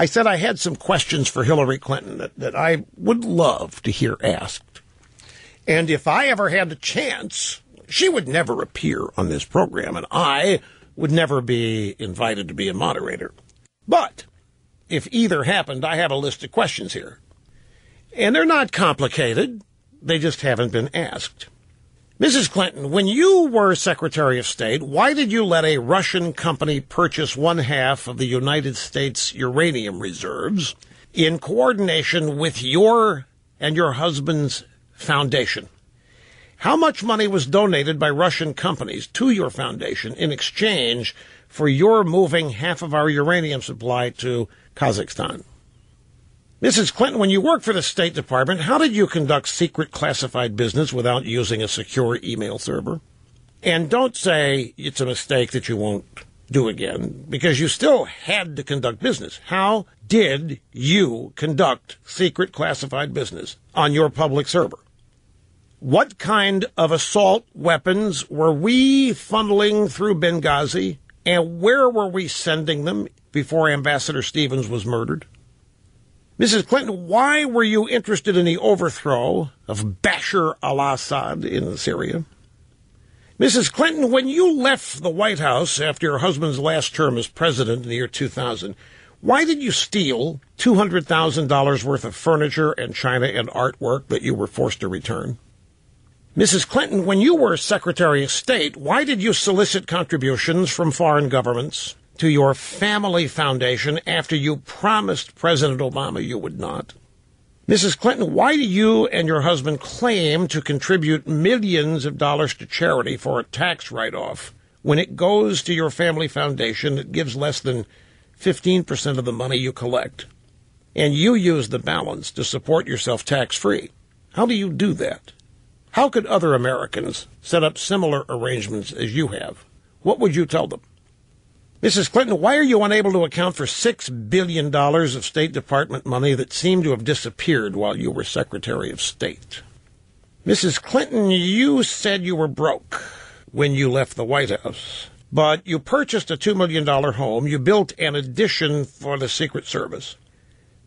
I said I had some questions for Hillary Clinton that I would love to hear asked. And if I ever had the chance, she would never appear on this program, and I would never be invited to be a moderator. But if either happened, I have a list of questions here. And they're not complicated. They just haven't been asked. Mrs. Clinton, when you were Secretary of State, why did you let a Russian company purchase one half of the United States uranium reserves in coordination with your and your husband's foundation? How much money was donated by Russian companies to your foundation in exchange for your moving half of our uranium supply to Kazakhstan? Mrs. Clinton, when you worked for the State Department, how did you conduct secret classified business without using a secure email server? And don't say it's a mistake that you won't do again, because you still had to conduct business. How did you conduct secret classified business on your public server? What kind of assault weapons were we funneling through Benghazi, and where were we sending them before Ambassador Stevens was murdered? Mrs. Clinton, why were you interested in the overthrow of Bashar al-Assad in Syria? Mrs. Clinton, when you left the White House after your husband's last term as president in the year 2000, why did you steal $200,000 worth of furniture and china and artwork that you were forced to return? Mrs. Clinton, when you were Secretary of State, why did you solicit contributions from foreign governments to your family foundation after you promised President Obama you would not? Mrs. Clinton, why do you and your husband claim to contribute millions of dollars to charity for a tax write-off when it goes to your family foundation that gives less than 15% of the money you collect, and you use the balance to support yourself tax-free? How do you do that? How could other Americans set up similar arrangements as you have? What would you tell them? Mrs. Clinton, why are you unable to account for $6 billion of State Department money that seemed to have disappeared while you were Secretary of State? Mrs. Clinton, you said you were broke when you left the White House, but you purchased a $2 million home. You built an addition for the Secret Service.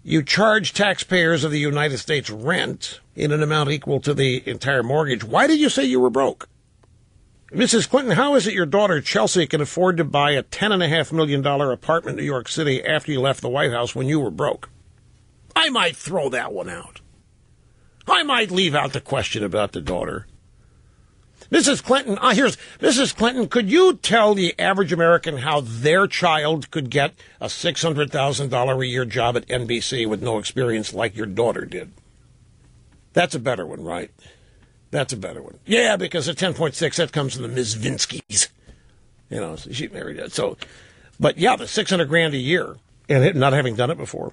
You charged taxpayers of the United States rent in an amount equal to the entire mortgage. Why did you say you were broke? Mrs. Clinton, how is it your daughter Chelsea can afford to buy a $10.5 million apartment in New York City after you left the White House when you were broke? I might throw that one out. I might leave out the question about the daughter. Mrs. Clinton, Mrs. Clinton, could you tell the average American how their child could get a $600,000 a year job at NBC with no experience like your daughter did? That's a better one, right? That's a better one. Yeah, because at 10.6, that comes from the Ms. Vinskys. You know, so she married it. So, but yeah, the $600,000 a year, and not having done it before.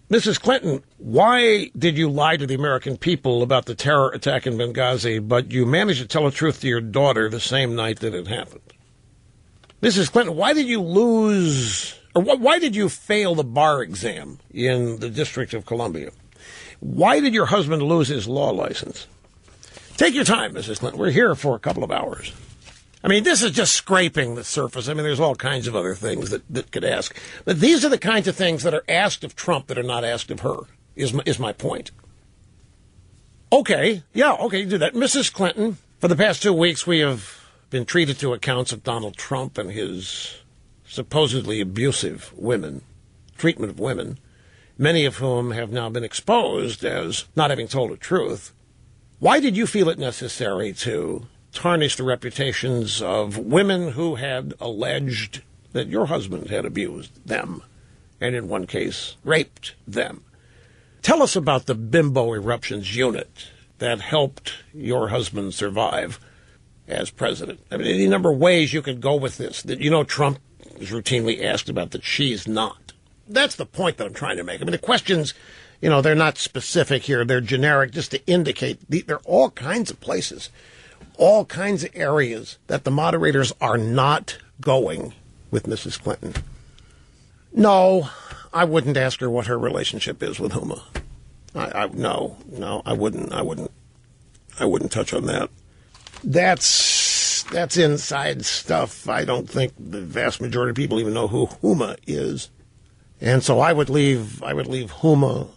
Mrs. Clinton, why did you lie to the American people about the terror attack in Benghazi, but you managed to tell the truth to your daughter the same night that it happened? Mrs. Clinton, why did you fail the bar exam in the District of Columbia? Why did your husband lose his law license? Take your time, Mrs. Clinton. We're here for a couple of hours. I mean, this is just scraping the surface. I mean, there's all kinds of other things that could ask. But these are the kinds of things that are asked of Trump that are not asked of her, is my point. Okay, do that. Mrs. Clinton, for the past 2 weeks, we have been treated to accounts of Donald Trump and his supposedly abusive treatment of women, many of whom have now been exposed as not having told the truth. Why did you feel it necessary to tarnish the reputations of women who had alleged that your husband had abused them, and in one case, raped them? Tell us about the Bimbo Eruptions unit that helped your husband survive as president. I mean, any number of ways you could go with this. That, you know, Trump is routinely asked about that she's not. That's the point that I'm trying to make. I mean, the questions, you know, they're not specific here. They're generic just to indicate there are all kinds of places, all kinds of areas that the moderators are not going with Mrs. Clinton. No, I wouldn't ask her what her relationship is with Huma. No, I wouldn't touch on that. That's inside stuff. I don't think the vast majority of people even know who Huma is. And so I would leave Huma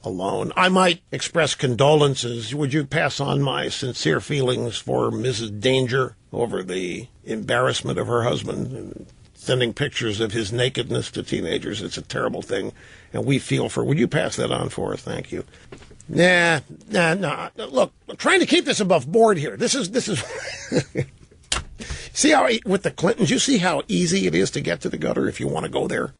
alone. I might express condolences. Would you pass on my sincere feelings for Mrs. Danger over the embarrassment of her husband and sending pictures of his nakedness to teenagers? It's a terrible thing, and we feel for. Would you pass that on for us? Thank you. Nah. Look, I'm trying to keep this above board here. This is. See how with the Clintons, you see how easy it is to get to the gutter if you want to go there.